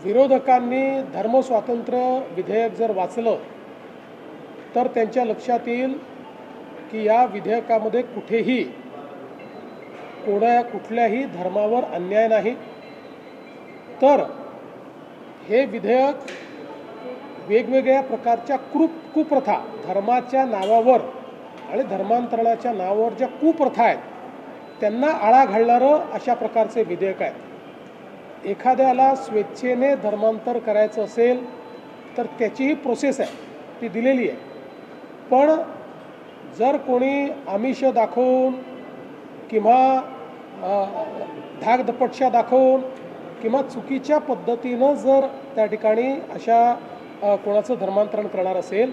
विरोधकांनी धर्मस्वातंत्र्य विधेयक जर वाचलं तर त्यांच्या लक्षात येईल की या विधेयकामध्ये कुठेही कुठल्याही धर्मावर अन्याय नाही, तर हे विधेयक वेगवेगळ्या प्रकारच्या कुप्रथा धर्माच्या नावावर आणि धर्मांतरणाच्या नावावर ज्या कुप्रथा आहेत त्यांना आळा घालणारं अशा प्रकारचे विधेयक आहे। एखाद्याला स्वेच्छेने धर्मांतर करायचं असेल तर त्याचीही प्रोसेस आहे, ती दिलेली आहे। पण जर कोणी आमिष दाखवून किंवा धाकधपटशा दाखवून किंवा चुकीच्या पद्धतीनं जर त्या ठिकाणी अशा कोणाचं धर्मांतरण करणार असेल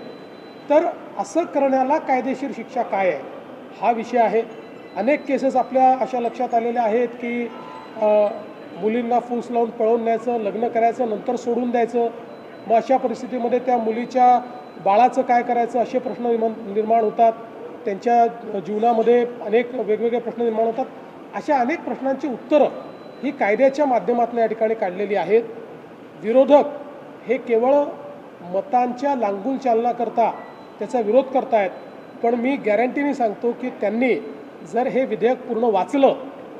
तर असं करण्याला कायदेशीर शिक्षा काय आहे हा विषय आहे। अनेक केसेस आपल्या अशा लक्षात आलेल्या आहेत की मुलींना फूस लावून पळवून न्यायचं, लग्न करायचं, नंतर सोडून द्यायचं। मग अशा परिस्थितीमध्ये त्या मुलीच्या बाळाचं काय करायचं असे प्रश्न निर्माण होतात। त्यांच्या जीवनामध्ये अनेक वेगवेगळे प्रश्न निर्माण होतात। अशा अनेक प्रश्नांची उत्तरं ही कायद्याच्या माध्यमातून या ठिकाणी काढलेली आहेत। विरोधक हे केवळ मतांच्या लांगुल चालनाकरता त्याचा विरोध करतायत, पण मी गॅरंटीने सांगतो की त्यांनी जर हे विधेयक पूर्ण वाचलं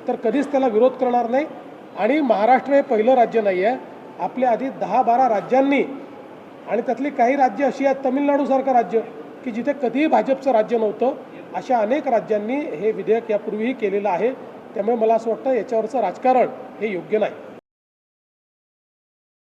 तर कधीच त्याला विरोध करणार नाही। आणि महाराष्ट्र हे पहिलं राज्य नाही आहे, आपल्या आधी 10-12 राज्यांनी आणि त्यातली काही राज्य अशी आहेत, तमिळनाडूसारखं राज्य की जिथे कधीही भाजपचं राज्य नव्हतं, अशा अनेक राज्यांनी हे विधेयक यापूर्वीही केलेलं आहे। त्यामुळे मला असं वाटतं याच्यावरचं राजकारण हे योग्य नाही।